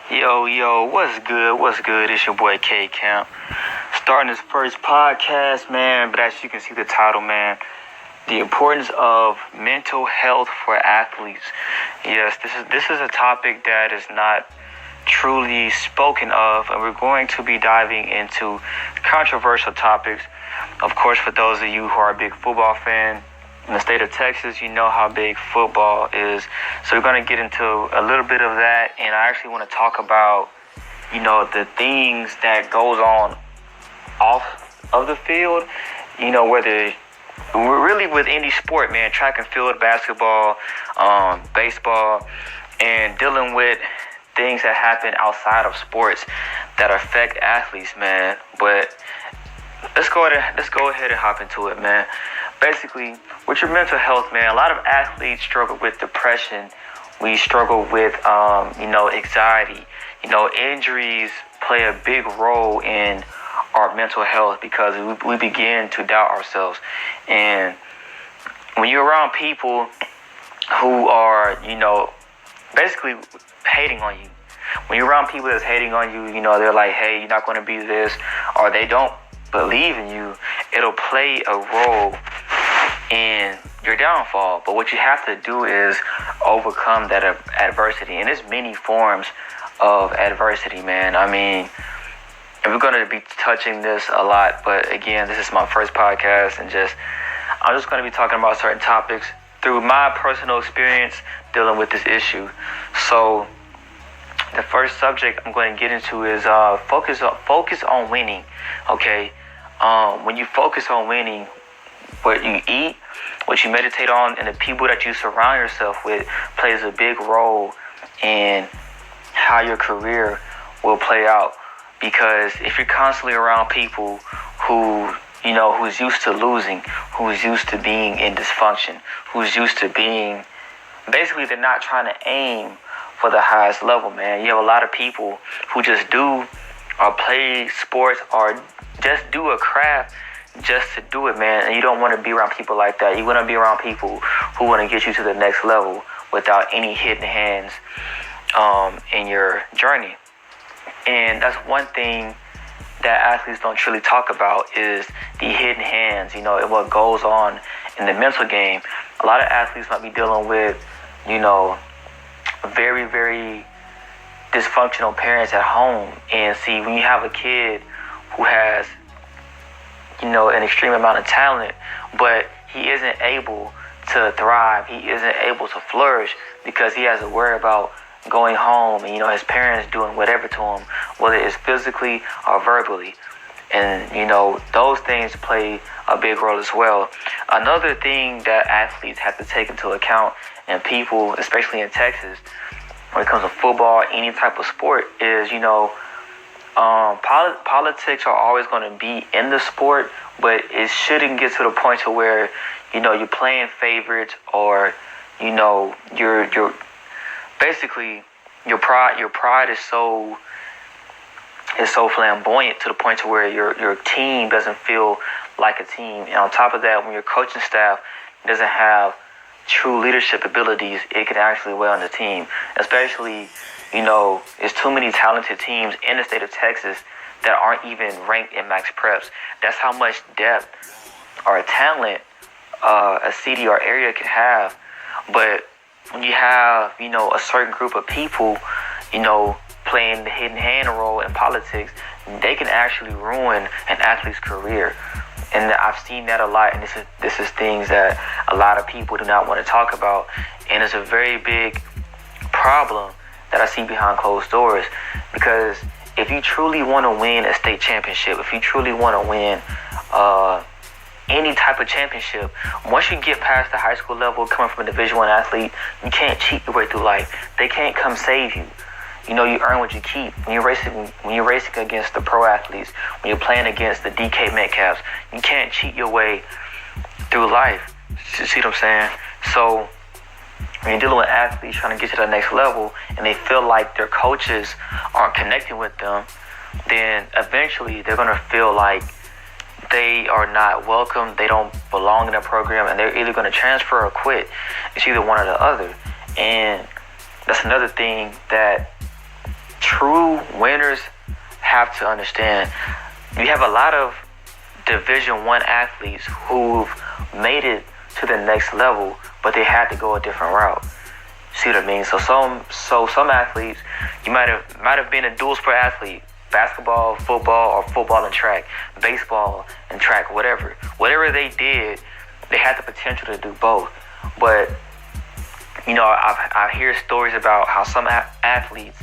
Yo, what's good? What's good? It's your boy K Camp. Starting this first podcast, man, but as you can see the title, man, the importance of mental health for athletes. Yes, this is a topic that is not truly spoken of, and we're going to be diving into controversial topics. Of course, for those of you who are a big football fan, in the state of Texas, you know how big football is. So we're going to get into a little bit of that, and I actually want to talk about, the things that goes on off of the field, whether we're really with any sport, man, track and field, basketball, baseball, and dealing with things that happen outside of sports that affect athletes, man. But let's go ahead and hop into it, man. Basically, with your mental health, man, a lot of athletes struggle with depression. We struggle with, anxiety. Injuries play a big role in our mental health because we begin to doubt ourselves. And when you're around people who are, basically hating on you, when you're around people that's hating on you, they're like, hey, you're not going to be this, or they don't believe in you, it'll play a role in your downfall. But what you have to do is overcome that adversity, and there's many forms of adversity, man. I mean, and we're going to be touching this a lot, but again, this is my first podcast, and I'm just going to be talking about certain topics through my personal experience dealing with this issue. So the first subject I'm going to get into is focus on winning. Okay, when you focus on winning, what you eat, what you meditate on, and the people that you surround yourself with plays a big role in how your career will play out. Because if you're constantly around people who's used to losing, who's used to being in dysfunction, who's used to being, basically they're not trying to aim for the highest level, man. You have a lot of people who just do or play sports or just do a craft just to do it, man. And you don't want to be around people like that. You want to be around people who want to get you to the next level without any hidden hands in your journey. And that's one thing that athletes don't truly talk about is the hidden hands, and what goes on in the mental game. A lot of athletes might be dealing with, very, very dysfunctional parents at home. And see, when you have a kid who has, an extreme amount of talent, but he isn't able to thrive, he isn't able to flourish because he has to worry about going home and, his parents doing whatever to him, whether it's physically or verbally. And, those things play a big role as well. Another thing that athletes have to take into account, and people, especially in Texas, when it comes to football, any type of sport, is, politics are always going to be in the sport, but it shouldn't get to the point to where, you're playing favorites, or, you're basically your pride is so flamboyant to the point to where your team doesn't feel like a team. And on top of that, when your coaching staff doesn't have true leadership abilities, it can actually weigh on the team. Especially, there's too many talented teams in the state of Texas that aren't even ranked in max preps. That's how much depth or talent a city or area can have. But when you have, a certain group of people, playing the hidden hand role in politics, they can actually ruin an athlete's career. And I've seen that a lot, and this is things that a lot of people do not want to talk about. And it's a very big problem that I see behind closed doors. Because if you truly want to win a state championship, if you truly want to win any type of championship, once you get past the high school level, coming from a Division I athlete, you can't cheat your way through life. They can't come save you. You earn what you keep. When you're racing against the pro athletes, when you're playing against the DK Metcalfs, you can't cheat your way through life. You see what I'm saying? So when you're dealing with athletes trying to get to the next level, and they feel like their coaches aren't connecting with them, then eventually they're going to feel like they are not welcome, they don't belong in a program, and they're either going to transfer or quit. It's either one or the other. And that's another thing that true winners have to understand. You have a lot of Division I athletes who've made it to the next level, but they had to go a different route. See what I mean? So some athletes, you might have been a dual sport athlete, basketball, football, or football and track, baseball and track, whatever. Whatever they did, they had the potential to do both. But I hear stories about how some athletes,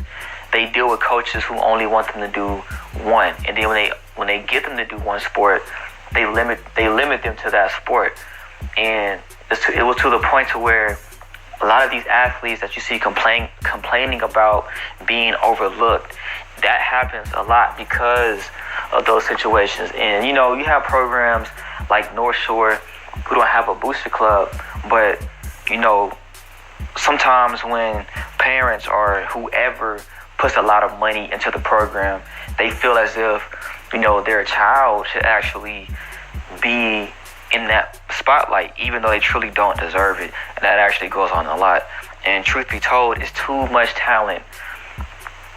they deal with coaches who only want them to do one, and then when they get them to do one sport, they limit them to that sport, and it was to the point to where a lot of these athletes that you see complaining about being overlooked, that happens a lot because of those situations. And you have programs like North Shore who don't have a booster club, but sometimes when parents or whoever puts a lot of money into the program, they feel as if their child should actually be in that spotlight, even though they truly don't deserve it. And that actually goes on a lot. And truth be told, it's too much talent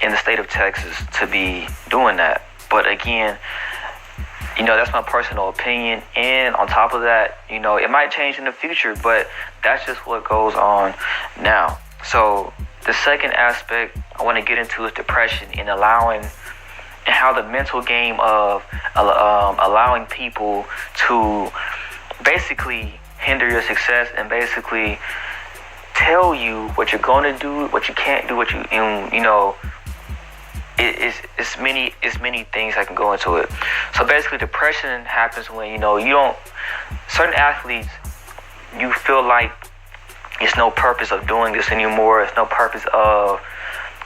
in the state of Texas to be doing that. But again, that's my personal opinion. And on top of that, it might change in the future, but that's just what goes on now. So the second aspect I want to get into is depression and how the mental game of allowing people to basically hinder your success and basically tell you what you're going to do, what you can't do, it's many things that can go into it. So basically, depression happens when certain athletes, you feel like it's no purpose of doing this anymore. It's no purpose of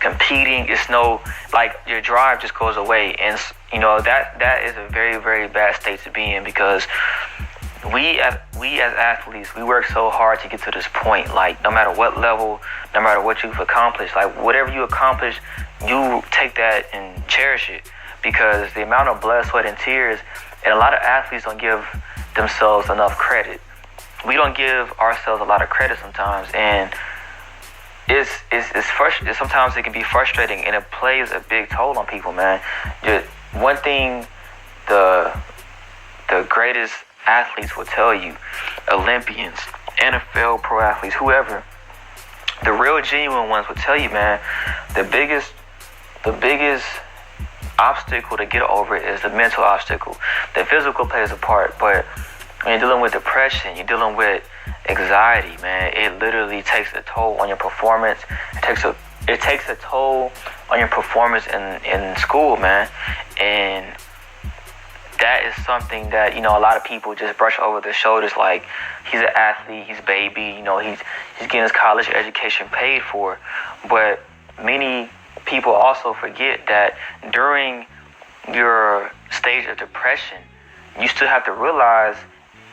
competing. It's your drive just goes away, and that is a very, very bad state to be in, because we as athletes, we work so hard to get to this point. Like, no matter what level, no matter what you've accomplished, like whatever you accomplish, you take that and cherish it, because the amount of blood, sweat, and tears, and a lot of athletes don't give themselves enough credit. We don't give ourselves a lot of credit sometimes, and it's frustrating. Sometimes it can be frustrating, and it plays a big toll on people, man. One thing the greatest athletes will tell you, Olympians, NFL pro athletes, whoever, the real genuine ones will tell you, man, the biggest obstacle to get over is the mental obstacle. The physical plays a part, but when you're dealing with depression, you're dealing with anxiety, man, it literally takes a toll on your performance. It takes a toll on your performance in school, man. And that is something that, a lot of people just brush over their shoulders, like, he's an athlete, he's baby, he's getting his college education paid for. But many people also forget that during your stage of depression, you still have to realize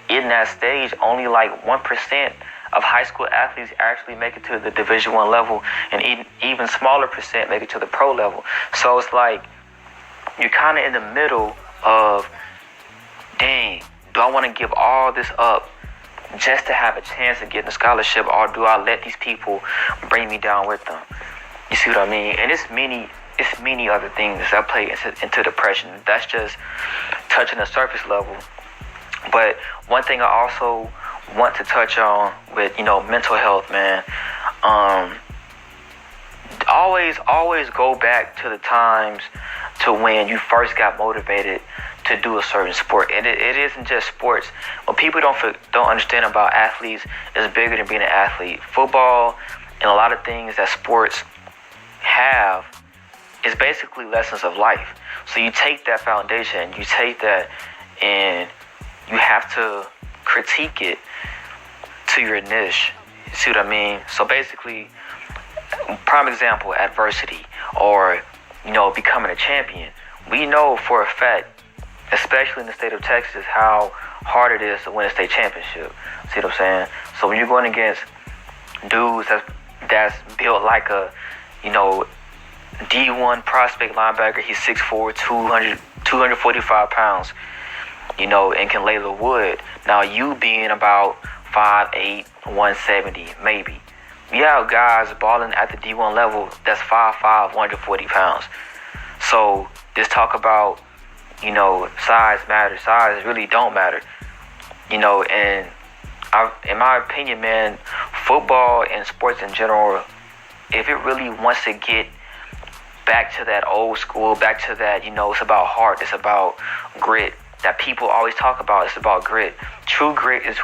in that stage, only like 1% of high school athletes actually make it to the Division I level, and even smaller percent make it to the pro level. So it's like you're kind of in the middle of, dang, do I want to give all this up just to have a chance of getting a scholarship, or do I let these people bring me down with them? You see what I mean? And it's many other things that play into depression. That's just touching the surface level. But one thing I also want to touch on with, mental health, man, always go back to the times to when you first got motivated to do a certain sport. And it isn't just sports. What people don't understand about athletes is bigger than being an athlete. Football and a lot of things that sports have is basically lessons of life. So you take that foundation, you take that, and you have to critique it to your niche. You see what I mean? So basically, prime example, adversity, or, becoming a champion. We know for a fact, especially in the state of Texas, how hard it is to win a state championship. See what I'm saying? So when you're going against dudes that's built like a, D1 prospect linebacker, he's 6'4", 245 pounds, and can lay the wood. Now you being about 5'8", 170 maybe, You have guys balling at the D1 level that's 5'5", 140 pounds. So this talk about, size matters. Size really don't matter. And in my opinion, man, football and sports in general, if it really wants to get back to that old school, back to that, it's about heart, it's about grit that people always talk about. It's about grit. True grit is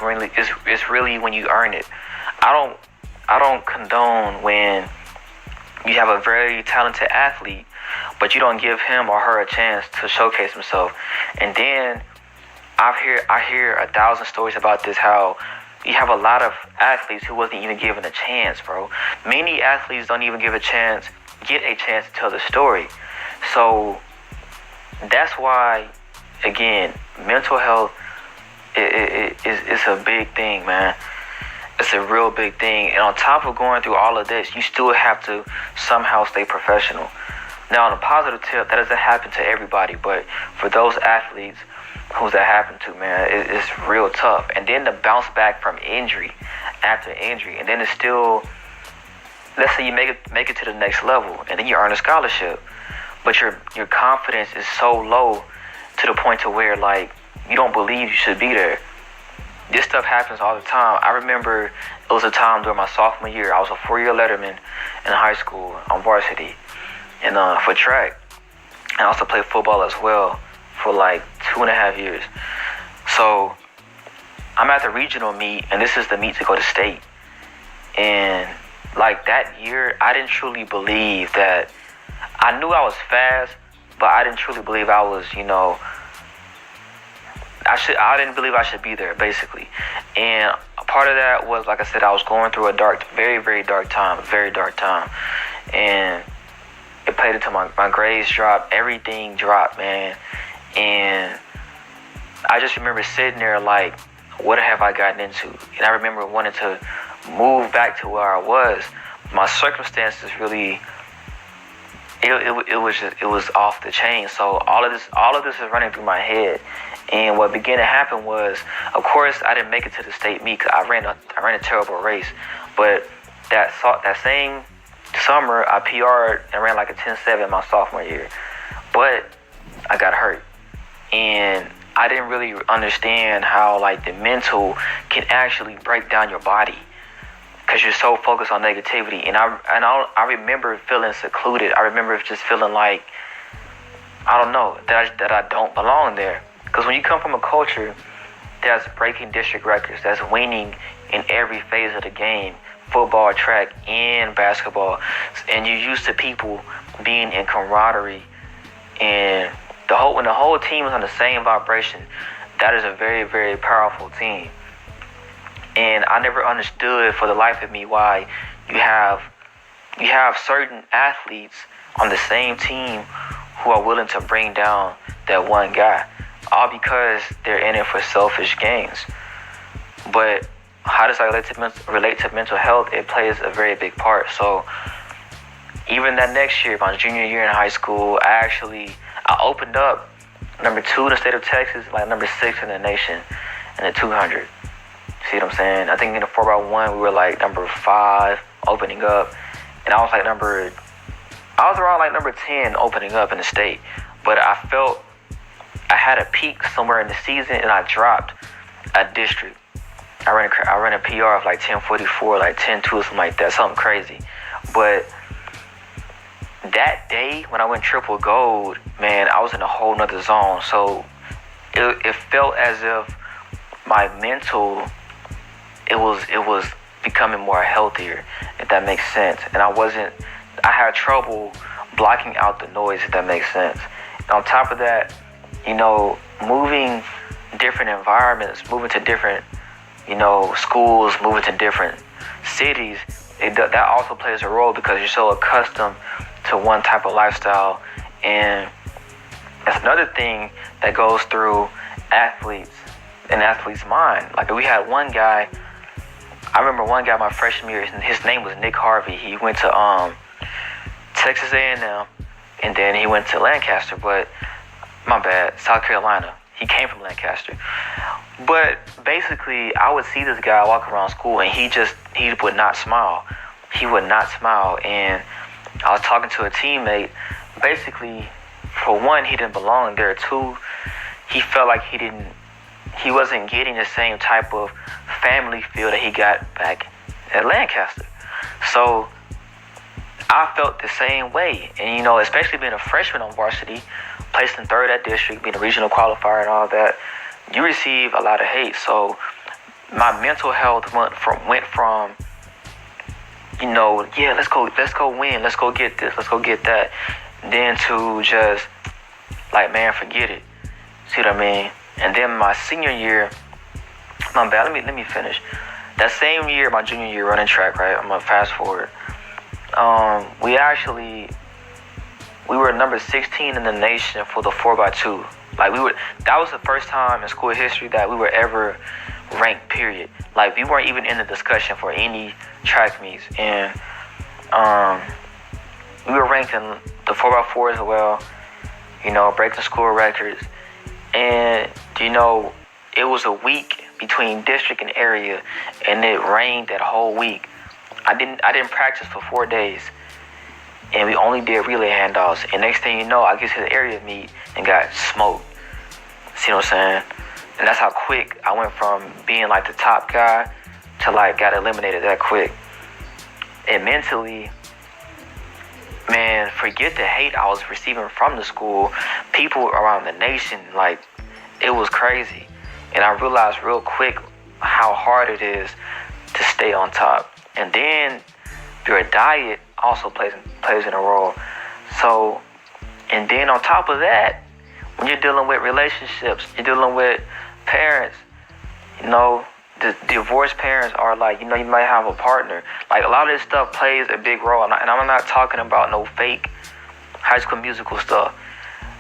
really when you earn it. I don't condone when you have a very talented athlete, but you don't give him or her a chance to showcase himself. And then I hear 1,000 stories about this, how you have a lot of athletes who wasn't even given a chance, bro. Many athletes don't even get a chance to tell the story. So that's why, again, mental health is a big thing, man. It's a real big thing. And on top of going through all of this, you still have to somehow stay professional. Now, on a positive tip, that doesn't happen to everybody, but for those athletes who's that happened to, man, it's real tough. And then to bounce back from injury, after injury, and then it's still, let's say you make it to the next level, and then you earn a scholarship, but your confidence is so low to the point to where, like, you don't believe you should be there. This stuff happens all the time. I remember it was a time during my sophomore year. I was a 4-year letterman in high school on varsity, and for track, and I also played football as well for like 2.5 years. So I'm at the regional meet, and this is the meet to go to state. And like that year, I didn't truly believe that. I knew I was fast, but I didn't truly believe I was, I didn't believe I should be there, basically. And a part of that was, like I said, I was going through a very, very dark time. And it played into my grades dropped, everything dropped, man. And I just remember sitting there like, what have I gotten into? And I remember wanting to move back to where I was. My circumstances really, it was off the chain. So all of this is running through my head. And what began to happen was, of course, I didn't make it to the state meet because I ran a terrible race. But that same summer, I PR'd and ran like a 10.7 my sophomore year. But I got hurt. And I didn't really understand how, like, the mental can actually break down your body because you're so focused on negativity. And I remember feeling secluded. I remember just feeling like, I don't know, that I don't belong there. Because when you come from a culture that's breaking district records, that's winning in every phase of the game, football, track, and basketball, and you're used to people being in camaraderie, and when the whole team is on the same vibration, that is a very, very powerful team. And I never understood for the life of me why you have certain athletes on the same team who are willing to bring down that one guy, all because they're in it for selfish gains. But how does that relate to mental health? It plays a very big part. So even that next year, my junior year in high school, I opened up number 2 in the state of Texas, like number 6 in the nation in the 200. See what I'm saying? I think in the 4x1 we were like number 5 opening up, and I was around like number 10 opening up in the state. But I felt I had a peak somewhere in the season, and I dropped a district. I ran a PR of like 10:44, like 10:2 or something like that, something crazy. But that day when I went triple gold, man, I was in a whole nother zone. So it felt as if my mental, it was becoming more healthier, if that makes sense. And I had trouble blocking out the noise, if that makes sense. And on top of that, moving different environments, moving to different, schools, moving to different cities, that also plays a role because you're so accustomed to one type of lifestyle. And that's another thing that goes through athletes' mind. Like, we had one guy, I remember one guy my freshman year, his name was Nick Harvey. He went to Texas A&M, and then he went to Lancaster, but my bad, South Carolina. He came from Lancaster. But basically, I would see this guy walk around school, and he would not smile. he would not smile. And I was talking to a teammate. Basically, for one, he didn't belong there. Two, he felt like he wasn't getting the same type of family feel that he got back at Lancaster. So I felt the same way. And, you know, especially being a freshman on varsity, placed in third at district, being a regional qualifier and all that, you receive a lot of hate. So my mental health went from, you know, yeah, let's go win, let's go get this, let's go get that, then to just like, man, forget it. See what I mean? And then my senior year, my bad, let me finish. That same year, my junior year running track, right? I'm gonna fast forward. We were number 16 in the nation for the 4x2. Like, that was the first time in school history that we were ever ranked, period. Like, we weren't even in the discussion for any track meets. And we were ranked in the 4x4 as well, you know, breaking school records. And, you know, it was a week between district and area, and it rained that whole week. I didn't practice for 4 days, and we only did relay handoffs. And next thing you know, I get to the area meet and got smoked. See what I'm saying? And that's how quick I went from being like the top guy to like got eliminated that quick. And mentally, man, forget the hate I was receiving from the school, people around the nation, like, it was crazy. And I realized real quick how hard it is to stay on top. And then your diet also plays in a role. So, and then on top of that, when you're dealing with relationships, you're dealing with parents, you know, the divorced parents are like, you know, you might have a partner. Like, a lot of this stuff plays a big role. And I'm not talking about no fake High School Musical stuff.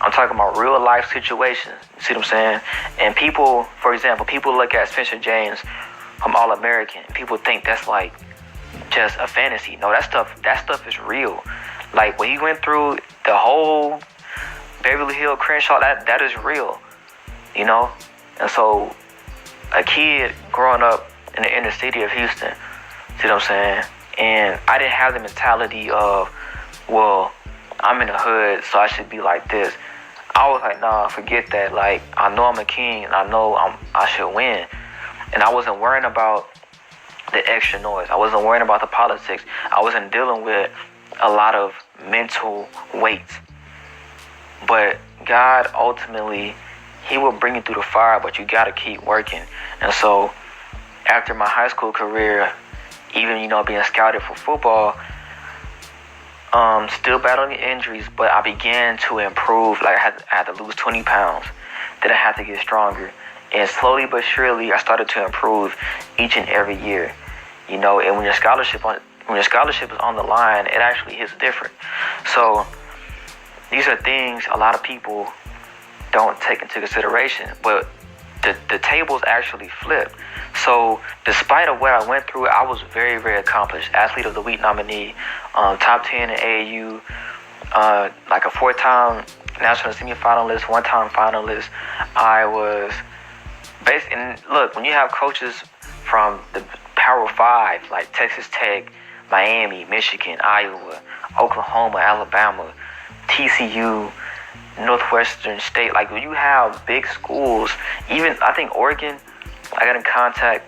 I'm talking about real life situations. You see what I'm saying? And people, for example, people look at Spencer James from All-American. People think that's like just a fantasy. No, that stuff is real. Like, when he went through the whole Beverly Hill Crenshaw, that is real, you know? And so a kid growing up in the inner city of Houston, see what I'm saying? And I didn't have the mentality of, well, I'm in the hood, so I should be like this. I was like, nah, forget that. Like, I know I'm a king, and I know I should win. And I wasn't worrying about the extra noise. I wasn't worrying about the politics. I wasn't dealing with a lot of mental weight. But God, ultimately, he will bring you through the fire, but you got to keep working. And so after my high school career, even, you know, being scouted for football, still battling injuries, but I began to improve. Like, I had to lose 20 pounds. Then I had to get stronger. And slowly but surely, I started to improve each and every year. You know, and when your scholarship is on the line, it actually hits different. So these are things a lot of people don't take into consideration, but the tables actually flipped. So despite of what I went through, I was very, very accomplished. Athlete of the Week nominee, top 10 in AAU, like a 4-time national semifinalist, 1-time finalist. I was basically, and look, when you have coaches from the Power 5, like Texas Tech, Miami, Michigan, Iowa, Oklahoma, Alabama, TCU, Northwestern State, like, when you have big schools, even I think Oregon, I got in contact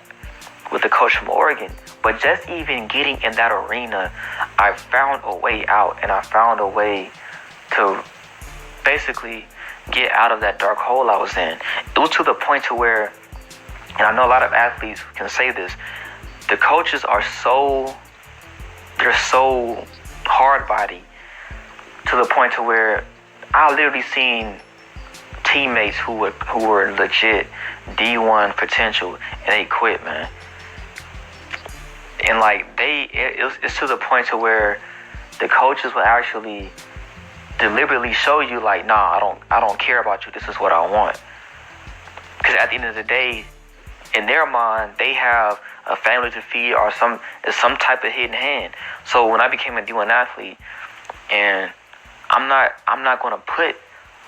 with the coach from Oregon, but just even getting in that arena, I found a way out, and I found a way to basically get out of that dark hole I was in. It was to the point to where, and I know a lot of athletes can say this, the coaches are they're so hard-bodied to the point to where I literally seen teammates who were legit D1 potential, and they quit, man. And like, it's to the point to where the coaches will actually deliberately show you, like, nah, I don't care about you. This is what I want. Because at the end of the day, in their mind, they have a family to feed or some type of hidden hand. So when I became a D1 athlete, and I'm not gonna put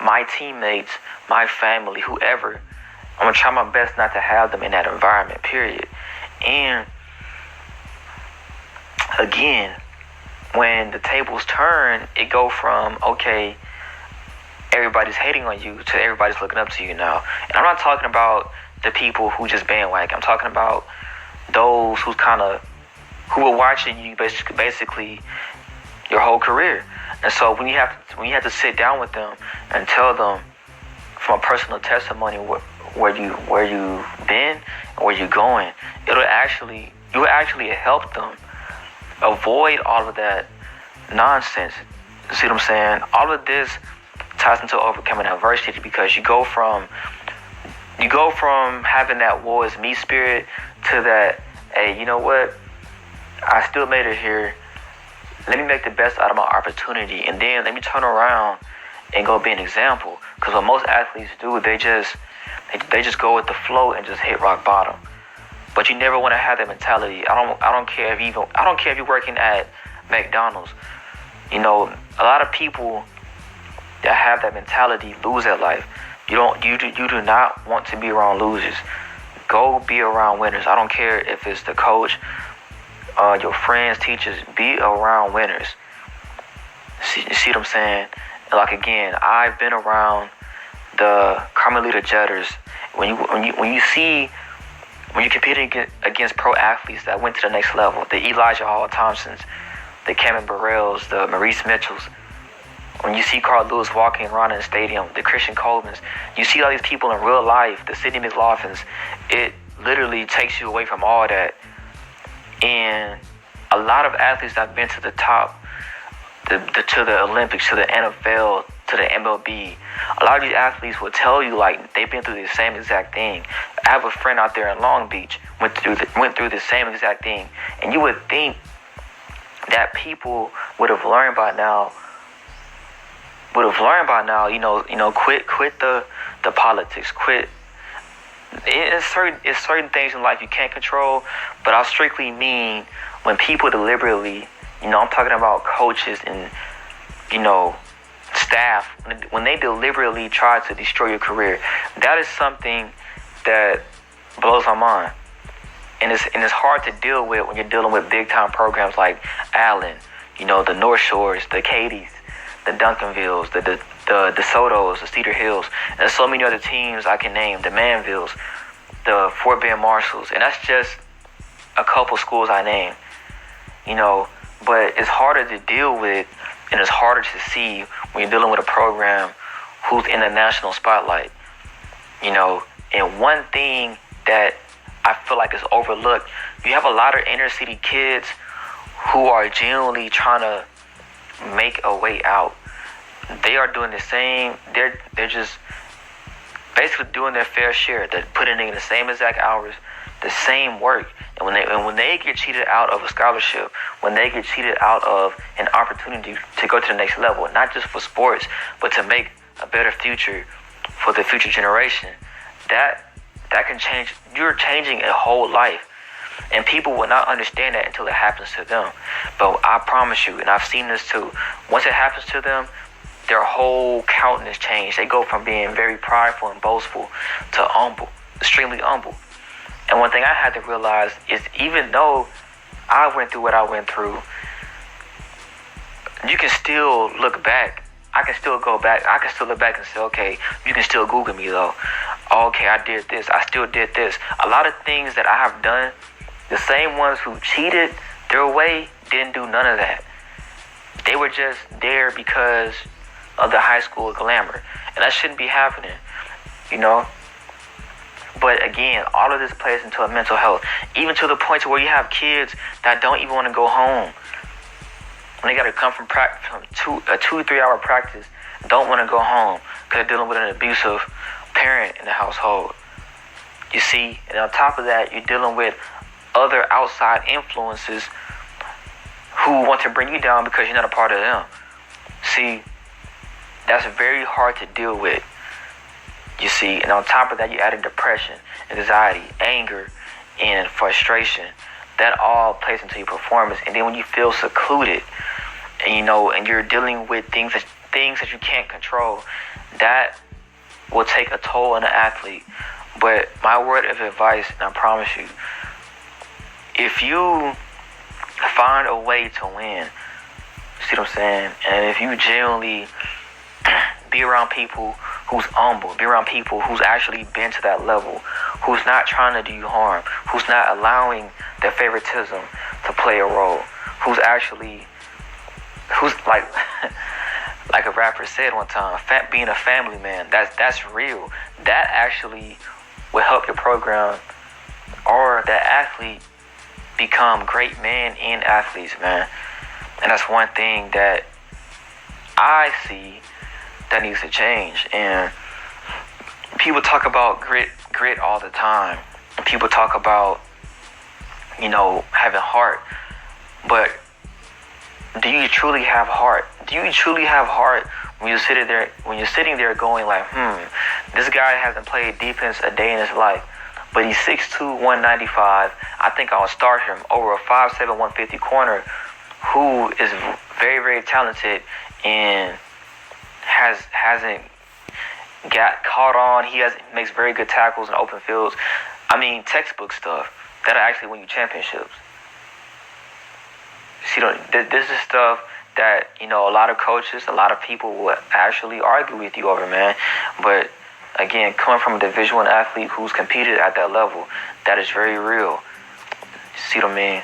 my teammates, my family, whoever, I'm gonna try my best not to have them in that environment, period. And again, when the tables turn, it go from, okay, everybody's hating on you to everybody's looking up to you now. And I'm not talking about the people who just bandwagon. I'm talking about those who are watching you basically your whole career. And so when you have to sit down with them and tell them from a personal testimony where you've been and where you're going, you will actually help them avoid all of that nonsense. You see what I'm saying? All of this ties into overcoming adversity, because you go from having that war is me spirit to that, hey, you know what? I still made it here. Let me make the best out of my opportunity, and then let me turn around and go be an example. Because what most athletes do, they just go with the flow and just hit rock bottom. But you never want to have that mentality. I don't care if you're working at McDonald's. You know, a lot of people that have that mentality lose at life. You do not want to be around losers. Go be around winners. I don't care if it's the coach, your friends, teachers. Be around winners. See what I'm saying? Like, again, I've been around the Carmelita Jetters. When you're competing against pro athletes that went to the next level, the Elijah Hall Thompsons, the Kevin Burrells, the Maurice Mitchells. When you see Carl Lewis walking around in the stadium, the Christian Colemans, you see all these people in real life, the Sidney McLaughlins, it literally takes you away from all that. And a lot of athletes that have been to the top, to the Olympics, to the NFL, to the MLB, a lot of these athletes will tell you, like, they've been through the same exact thing. I have a friend out there in Long Beach, went through the same exact thing. And you would think that people would have learned by now, quit the politics, quit. It's certain things in life you can't control, but I strictly mean when people deliberately, I'm talking about coaches and, staff, when they deliberately try to destroy your career, that is something that blows my mind. And it's hard to deal with when you're dealing with big time programs like Allen, the North Shores, the Cadies, the Duncanvilles, the DeSotos, the Cedar Hills, and so many other teams I can name, the Manvilles, the Fort Bend Marshalls, and that's just a couple schools I named, but it's harder to deal with, and it's harder to see when you're dealing with a program who's in the national spotlight, and one thing that I feel like is overlooked, you have a lot of inner city kids who are genuinely trying to make a way out. They are doing the same. They're just basically doing their fair share. They're putting in the same exact hours, the same work. And when they get cheated out of a scholarship, when they get cheated out of an opportunity to go to the next level, not just for sports, but to make a better future for the future generation, that can change. You're changing a whole life. And people will not understand that until it happens to them. But I promise you, and I've seen this too, once it happens to them, their whole countenance changes. They go from being very prideful and boastful to humble, extremely humble. And one thing I had to realize is, even though I went through what I went through, you can still look back. I can still go back. I can still look back and say, okay, you can still Google me though. Okay, I did this. I still did this. A lot of things that I have done, the same ones who cheated their way didn't do none of that. They were just there because of the high school glamour. And that shouldn't be happening, But again, all of this plays into a mental health. Even to the point to where you have kids that don't even want to go home. When they got to come from a 2-3 hour practice, don't want to go home because they're dealing with an abusive parent in the household. You see, and on top of that, you're dealing with other outside influences who want to bring you down because you're not a part of them. See, that's very hard to deal with. You see, and on top of that, you add in depression, anxiety, anger, and frustration. That all plays into your performance. And then when you feel secluded, and and you're dealing with things that you can't control, that will take a toll on an athlete. But my word of advice, and I promise you, if you Find a way to win. See what I'm saying? And if you genuinely be around people who's humble, be around people who's actually been to that level, who's not trying to do you harm, who's not allowing their favoritism to play a role, who's like like a rapper said one time, being a family man, that's real. That actually will help your program or that athlete become great men and athletes, man. And that's one thing that I see that needs to change. And people talk about grit all the time. People talk about, having heart. But do you truly have heart? Do you truly have heart when you're sitting there going like, this guy hasn't played defense a day in his life, but he's 6'2", 195. I think I'll start him over a 5'7", 150 corner who is very, very talented and hasn't got caught on. He makes very good tackles in open fields. I mean, textbook stuff that'll actually win you championships. See, this is stuff that, a lot of coaches, a lot of people will actually argue with you over, man. But again, coming from a Division I athlete who's competed at that level, that is very real. See what I mean?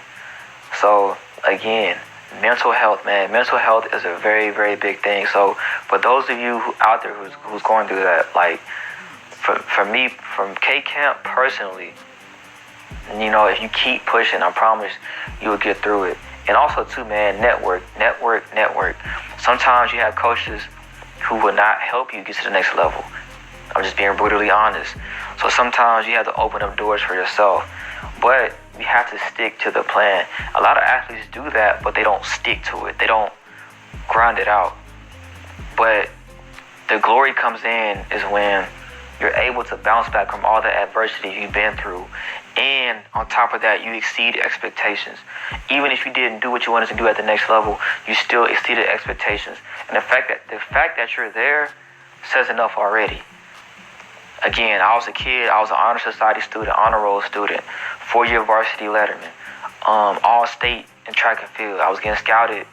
So again, mental health, man. Mental health is a very, very big thing. So for those of you out there who's going through that, like for me, from K-Camp personally, if you keep pushing, I promise you will get through it. And also too, man, network. Sometimes you have coaches who will not help you get to the next level. I'm just being brutally honest. So sometimes you have to open up doors for yourself. But you have to stick to the plan. A lot of athletes do that, but they don't stick to it. They don't grind it out. But the glory comes in is when you're able to bounce back from all the adversity you've been through. And on top of that, you exceed expectations. Even if you didn't do what you wanted to do at the next level, you still exceeded expectations. And the fact that you're there says enough already. Again, I was a kid. I was an honor society student, honor roll student, 4-year varsity letterman, all state in track and field. I was getting scouted,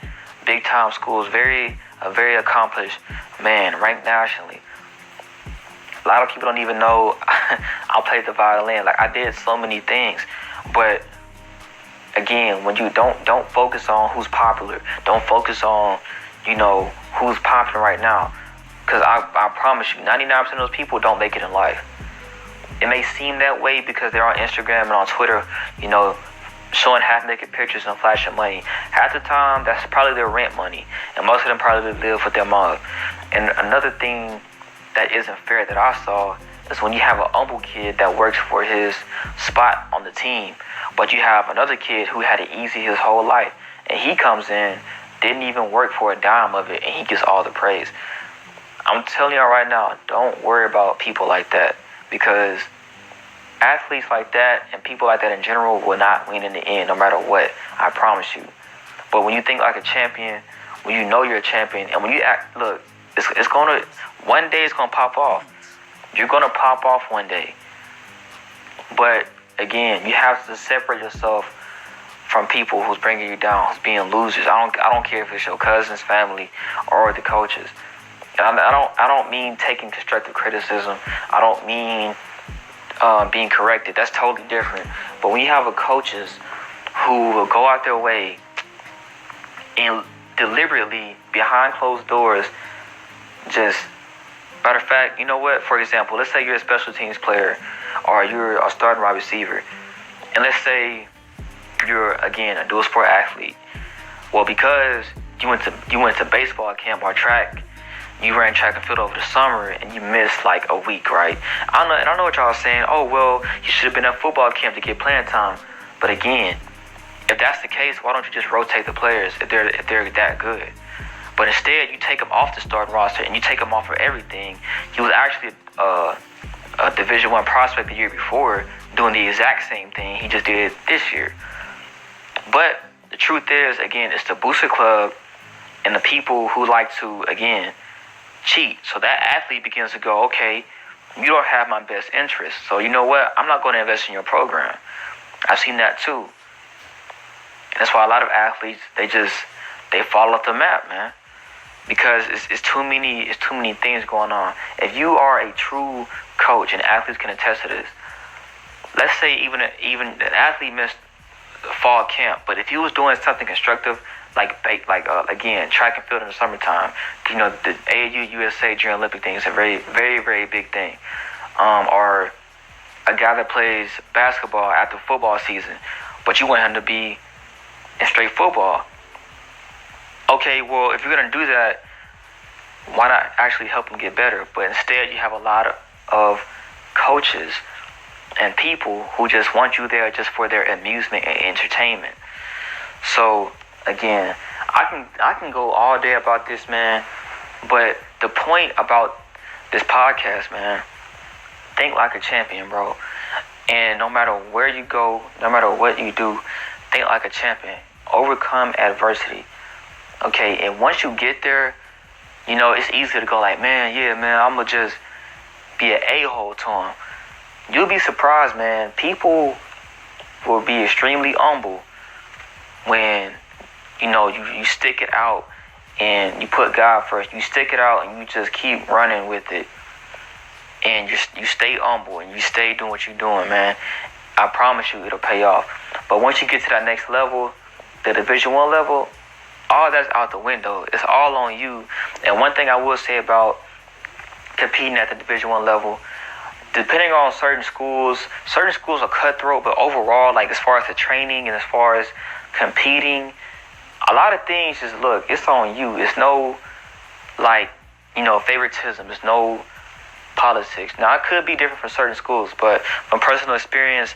big time schools, a very accomplished man, ranked nationally. A lot of people don't even know I played the violin. Like, I did so many things. But again, when you don't focus on who's popular, don't focus on, who's popular right now. Because I promise you, 99% of those people don't make it in life. It may seem that way because they're on Instagram and on Twitter, showing half-naked pictures and flashing money. Half the time, that's probably their rent money. And most of them probably live with their mom. And another thing that isn't fair that I saw is when you have an humble kid that works for his spot on the team, but you have another kid who had it easy his whole life, and he comes in, didn't even work for a dime of it, and he gets all the praise. I'm telling y'all right now, don't worry about people like that, because athletes like that and people like that in general will not win in the end, no matter what. I promise you. But when you think like a champion, when you know you're a champion, and when you act, look, one day it's gonna pop off. You're gonna pop off one day. But again, you have to separate yourself from people who's bringing you down, who's being losers. I don't care if it's your cousins, family, or the coaches. And I don't mean taking constructive criticism. I don't mean being corrected. That's totally different. But when you have coaches who will go out their way and deliberately, behind closed doors, just, matter of fact, you know what? For example, let's say you're a special teams player or you're a starting wide receiver. And let's say you're, again, a dual sport athlete. Well, because you went to baseball camp or track, you ran track and field over the summer and you missed like a week, right? I know what y'all are saying. Oh, well, you should have been at football camp to get playing time. But again, if that's the case, why don't you just rotate the players if they're that good? But instead, you take him off the starting roster and you take him off for everything. He was actually a Division I prospect the year before, doing the exact same thing he just did this year. But the truth is, again, it's the booster club and the people who like to, again, cheat. So that athlete begins to go, okay, you don't have my best interest. So you know what? I'm not going to invest in your program. I've seen that too. And that's why a lot of athletes, they fall off the map, man. Because it's too many things going on. If you are a true coach, and athletes can attest to this, let's say even an athlete missed fall camp, but if he was doing something constructive, again, track and field in the summertime, the AAU USA Junior Olympic thing is a very, very, very big thing. Or a guy that plays basketball after football season, but you want him to be in straight football. Okay, well, if you're going to do that, why not actually help him get better? But instead, you have a lot of coaches and people who just want you there just for their amusement and entertainment. So, again, I can go all day about this, man. But the point about this podcast, man, think like a champion, bro. And no matter where you go, no matter what you do, think like a champion. Overcome adversity. Okay, and once you get there, it's easy to go like, man, I'm going to just be an a-hole to him. You'll be surprised, man. People will be extremely humble when, you stick it out and you put God first. You stick it out and you just keep running with it. And you stay humble and you stay doing what you're doing, man. I promise you it'll pay off. But once you get to that next level, the Division I level, all that's out the window. It's all on you. And one thing I will say about competing at the Division I level, depending on certain schools are cutthroat, but overall, like as far as the training and as far as competing, a lot of things just look, it's on you. It's no favoritism. It's no politics. Now it could be different from certain schools, but from personal experience,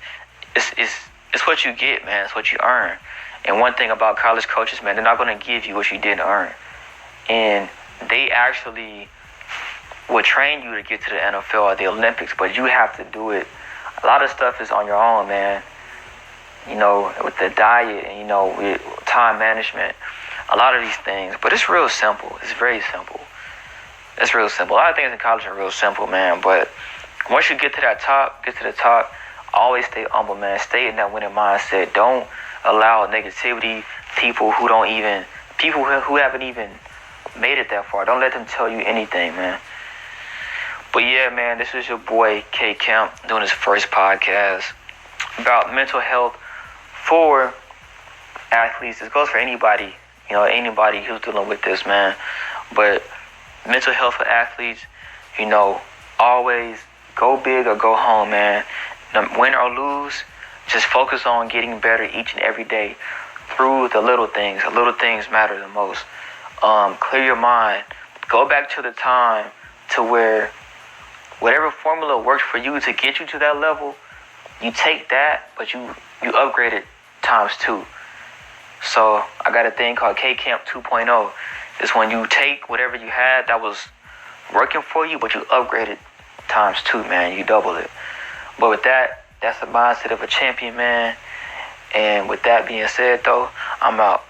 it's what you get, man. It's what you earn. And one thing about college coaches, man, they're not going to give you what you didn't earn. And they actually will train you to get to the NFL or the Olympics, but you have to do it. A lot of stuff is on your own, man. With the diet and, with time management, a lot of these things. But it's real simple. It's very simple. It's real simple. A lot of things in college are real simple, man. But once you get to the top, always stay humble, man. Stay in that winning mindset. Don't allow negativity, people who haven't even made it that far. Don't let them tell you anything, man. But yeah, man, this is your boy K Kemp doing his first podcast about mental health for athletes. This goes for anybody, anybody who's dealing with this, man. But mental health for athletes, always go big or go home, man. Win or lose, just focus on getting better each and every day through the little things. The little things matter the most. Clear your mind. Go back to the time to where whatever formula worked for you to get you to that level, you take that, but you upgrade it times 2. So I got a thing called K-Camp 2.0. It's when you take whatever you had that was working for you, but you upgrade it times 2, man. You double it. But with that, that's the mindset of a champion, man. And with that being said, though, I'm out.